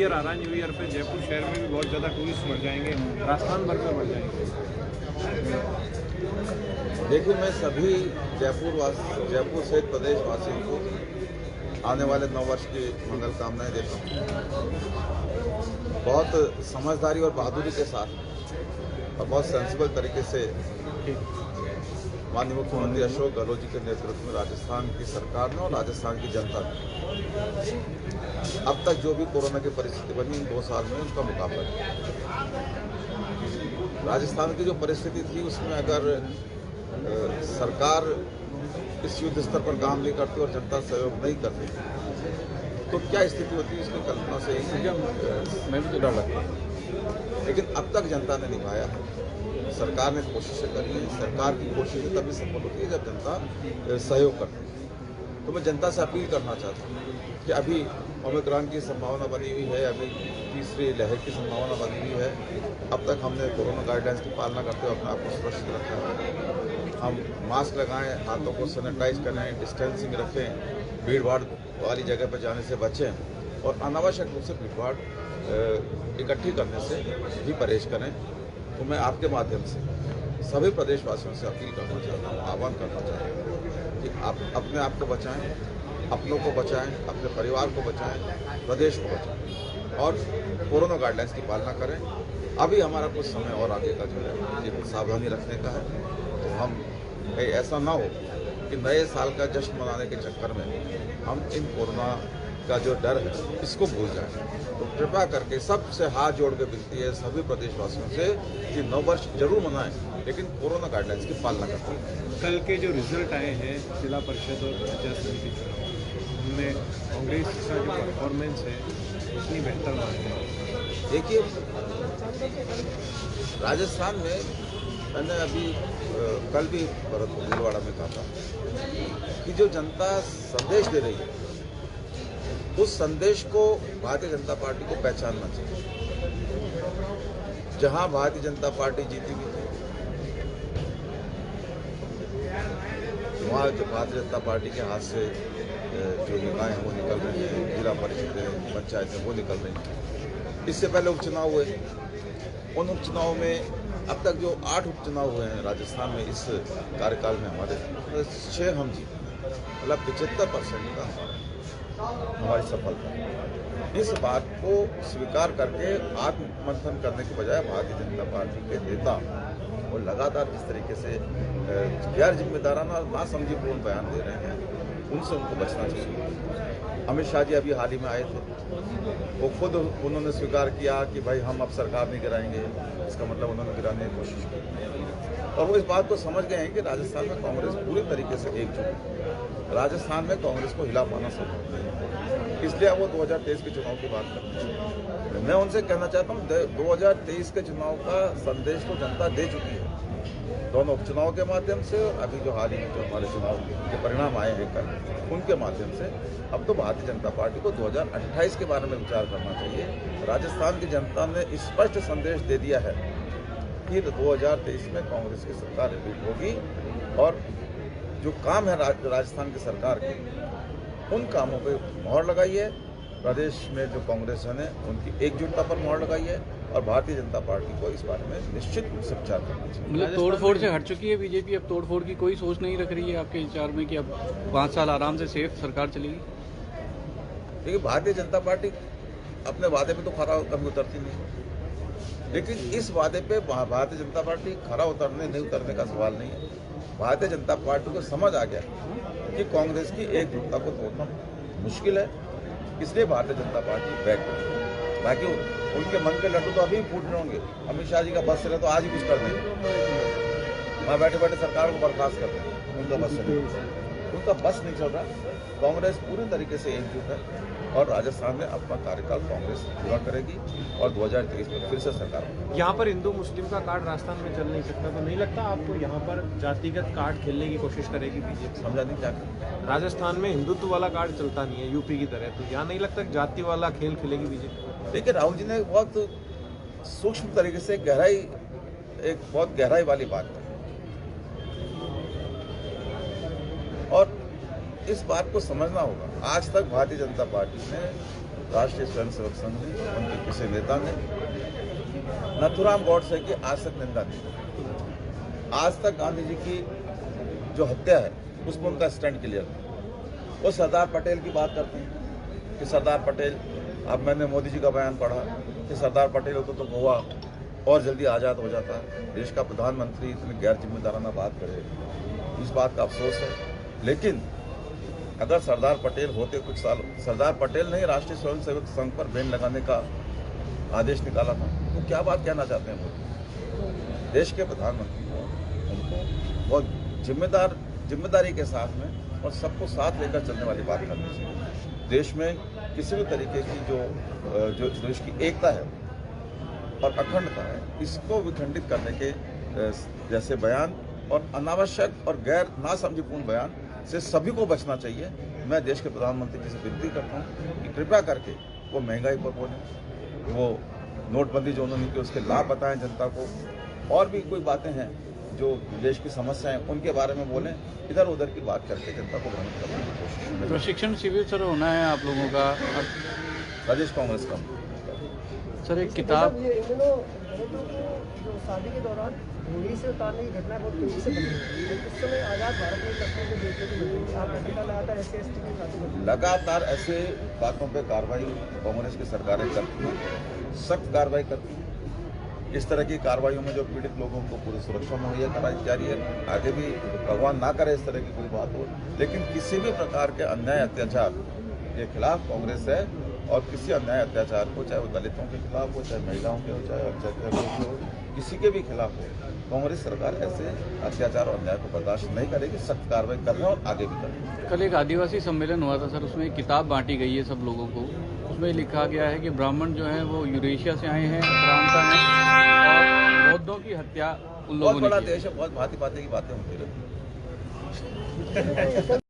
Year आ रहा है, new year पे जयपुर शहर में भी बहुत ज़्यादा टूरिस्ट बढ़ जाएंगे, राजस्थान भर में बढ़ जाएंगे। देखिए, मैं सभी जयपुर सहित प्रदेशवासियों को आने वाले नव वर्ष की मंगल कामनाएं देता हूँ। बहुत समझदारी और बहादुरी के साथ और बहुत सेंसिबल तरीके से माननीय मुख्यमंत्री अशोक गहलोत जी के नेतृत्व में राजस्थान की सरकार ने और राजस्थान की जनता ने अब तक जो भी कोरोना की परिस्थिति बनी इन 2 साल में उसका मुकाबला किया। राजस्थान की जो परिस्थिति थी उसमें अगर सरकार इस युद्ध स्तर पर काम नहीं करती और जनता सहयोग नहीं करती तो क्या स्थिति होती है, इसकी कल्पना से ही मैं भी डर लगता है। लेकिन अब तक जनता ने निभाया है, सरकार ने कोशिशें करी हैं। सरकार की कोशिशें तभी सफल होती है जब जनता सहयोग करती है। तो मैं जनता से अपील करना चाहता हूँ कि अभी ओमिक्रॉन की संभावना बनी हुई है, अभी तीसरी लहर की संभावना बनी हुई है। अब तक हमने कोरोना गाइडलाइंस की पालना करते हुए अपने आप को सुरक्षित रखा है। हम मास्क लगाएं, हाथों को सैनिटाइज करें, डिस्टेंसिंग रखें, भीड़ भाड़ वाली जगह पर जाने से बचें और अनावश्यक रूप से भीड़ भाड़ इकट्ठी करने से भी परहेज करें। तो मैं आपके माध्यम से सभी प्रदेशवासियों से अपील करना चाहता हूँ, आह्वान करना चाहता हूँ कि आप अपने आप को बचाएं, अपनों को बचाएं, अपने परिवार को बचाएं, प्रदेश को बचाएं और कोरोना गाइडलाइंस की पालना करें। अभी हमारा कुछ समय और आगे का जो है ये सावधानी रखने का है। तो हम कहीं ऐसा ना हो कि नए साल का जश्न मनाने के चक्कर में हम इन कोरोना का जो डर है इसको भूल जाएं। तो कृपया करके सबसे हाथ जोड़ के विनती है सभी प्रदेशवासियों से कि नव वर्ष जरूर मनाएं, लेकिन कोरोना गाइडलाइंस की पालना करते हैं। कल के जो रिजल्ट आए हैं जिला परिषद और पंचायत समिति चुनाव, उनमें कांग्रेस का जो परफॉर्मेंस है उतनी बेहतर मानी है। देखिए, राजस्थान में मैंने अभी कल भी भीलवाड़ा में कहा था कि जो जनता संदेश दे रही है उस संदेश को भारतीय जनता पार्टी को पहचानना चाहिए। जहां भारतीय जनता पार्टी जीती हुई थी वहाँ जो भारतीय जनता पार्टी के हाथ से जो निकाय हैं वो निकल रहे हैं, जिला परिषदें, पंचायतें वो निकल रही हैं। इससे पहले उपचुनाव हुए, उन उपचुनाव में अब तक जो 8 उपचुनाव हुए हैं राजस्थान में इस कार्यकाल में हमारे 6 हम जीते, मतलब 75% का हमारी सफलता। इस बात को स्वीकार करके आत्ममंथन करने के बजाय भारतीय जनता पार्टी के नेता वो लगातार इस तरीके से गैर जिम्मेदाराना और नासमझीपूर्ण बयान दे रहे हैं, उनसे उनको बचना चाहिए। अमित शाह जी अभी हाल ही में आए थे, वो खुद उन्होंने स्वीकार किया कि भाई हम अब सरकार नहीं गिराएंगे, इसका मतलब उन्होंने गिराने की कोशिश की और वो इस बात को समझ गए हैं कि राजस्थान में कांग्रेस पूरी तरीके से एकजुट है। राजस्थान में कांग्रेस को हिला पाना संभव नहीं है, इसलिए वो 2023 के चुनाव की बात करते हैं। मैं उनसे कहना चाहता हूँ 2023 के चुनाव का संदेश तो जनता दे चुकी है, दोनों उपचुनाव के माध्यम से और अभी जो हाल ही में जो हमारे चुनाव के परिणाम आए हैं कल, उनके माध्यम से। अब तो भारतीय जनता पार्टी को 2028 के बारे में विचार करना चाहिए। राजस्थान की जनता ने स्पष्ट संदेश दे दिया है कि 2023 में कांग्रेस की सरकार रिपीट होगी और जो काम है राजस्थान की सरकार के, उन कामों पे मोहर लगाई है। प्रदेश में जो कांग्रेस है उनकी एकजुटता पर मोहर लगाई है और भारतीय जनता पार्टी को इस बारे में निश्चित रूप से विचार करना चाहिए। मतलब तोड़फोड़ से हट चुकी है बीजेपी, अब तोड़फोड़ की कोई सोच नहीं रख रही है आपके विचार में कि अब 5 साल आराम से सेफ सरकार चलेगी? देखिए, भारतीय जनता पार्टी अपने वादे पे तो खरा कभी उतरती नहीं, लेकिन इस वादे पे भारतीय जनता पार्टी खरा उतरने नहीं उतरने का सवाल नहीं है। भारतीय जनता पार्टी को समझ आ गया कि कांग्रेस की एकजुटता को तोड़ना मुश्किल है, इसलिए भारतीय जनता पार्टी बैक करेगी। बाकी उनके मन के लड्डू तो अभी फूट रहे होंगे। अमित शाह जी का बस चले तो आज ही कुछ कर देंगे, वहाँ बैठे बैठे सरकार को बर्खास्त कर देंगे। उनका बस नहीं चल रहा। कांग्रेस पूरी तरीके से एकजुट है और राजस्थान में अपना कार्यकाल कांग्रेस पूरा करेगी और 2023 में फिर से सरकार बनेगी। यहाँ पर हिंदू मुस्लिम का कार्ड राजस्थान में चल नहीं सकता, तो नहीं लगता आपको यहाँ पर जातिगत कार्ड खेलने की कोशिश करेगी बीजेपी? समझा नहीं क्या करें? राजस्थान में हिंदुत्व वाला कार्ड चलता नहीं है यूपी की तरह, तो यहाँ नहीं लगता जाति वाला खेल खेलेगी बीजेपी? देखिए, राहुल जी ने बहुत सूक्ष्म तरीके से एक बहुत गहराई वाली बात की और इस बात को समझना होगा। आज तक भारतीय जनता पार्टी ने राष्ट्रीय स्वयंसेवक संघ ने, उनके किसी नेता ने नथुराम गॉडसे की आज तक निंदा नहीं। आज तक गांधी जी की जो हत्या है उस पर उनका स्टैंड क्लियर नहीं। वो सरदार पटेल की बात करते हैं कि सरदार पटेल, अब मैंने मोदी जी का बयान पढ़ा कि सरदार पटेल होता तो गोवा और जल्दी आज़ाद हो जाता। देश का प्रधानमंत्री इतनी गैर जिम्मेदाराना बात करे, इस बात का अफसोस है। लेकिन अगर सरदार पटेल होते कुछ साल, सरदार पटेल ने राष्ट्रीय स्वयंसेवक संघ पर बैन लगाने का आदेश निकाला था, तो क्या बात कहना चाहते हैं मोदी? देश के प्रधानमंत्री को उनको बहुत जिम्मेदारी के साथ में और सबको साथ लेकर चलने वाली बात करनी चाहिए। देश में किसी भी तरीके की जो देश की एकता है और अखंडता है, इसको विखंडित करने के जैसे बयान और अनावश्यक और गैर नासमझपूर्ण बयान से सभी को बचना चाहिए। मैं देश के प्रधानमंत्री जी से विनती करता हूँ कि कृपया करके वो महंगाई पर बोलें, वो नोटबंदी जो उन्होंने की उसके लाभ बताएं जनता को, और भी कोई बातें हैं जो देश की समस्याएं उनके बारे में बोलें। इधर उधर की बात करके जनता को भ्रमित करने की कोशिश करें। प्रशिक्षण शिविर सर होना है आप लोगों का, प्रदेश कांग्रेस का सर एक किताब ये इन दिनों जो शादी के दौरान घोड़ी से उतारने की घटना बहुत तेजी से बन रही है। इस समय आज़ाद भारत में तस्वीर को देखने को मिल रही है। आप पता लगातार ऐसे ST की शादी लगातार ऐसे बातों पे कार्रवाई कांग्रेस की सरकारें करती हैं, सख्त कार्रवाई करती हैं। इस तरह की कार्रवाइयों में जो पीड़ित लोगों को पूरी सुरक्षा मुहैया कराई जा रही है। आगे भी भगवान ना करे इस तरह की कोई बात हो, लेकिन किसी भी प्रकार के अन्याय अत्याचार के खिलाफ कांग्रेस है। और किसी अन्याय अत्याचार को, चाहे वो दलितों के खिलाफ हो, चाहे महिलाओं के हो, चाहे अत्याचारियों के हो, किसी के भी खिलाफ हो, कांग्रेस सरकार ऐसे अत्याचार और अन्याय को बर्दाश्त नहीं करेगी। सख्त कार्रवाई कर रहे हैं और आगे भी करेंगे। कल एक आदिवासी सम्मेलन हुआ था सर, उसमें एक किताब बांटी गई है सब लोगों को। उसमें लिखा गया है कि ब्राह्मण जो है वो यूरेशिया से आए हैं, क्रांता हैं और बौद्धों की हत्या उन लोगों बहुत ने बड़ा की। देश है, बहुत भांति भांति की बातें होती रहती हैं।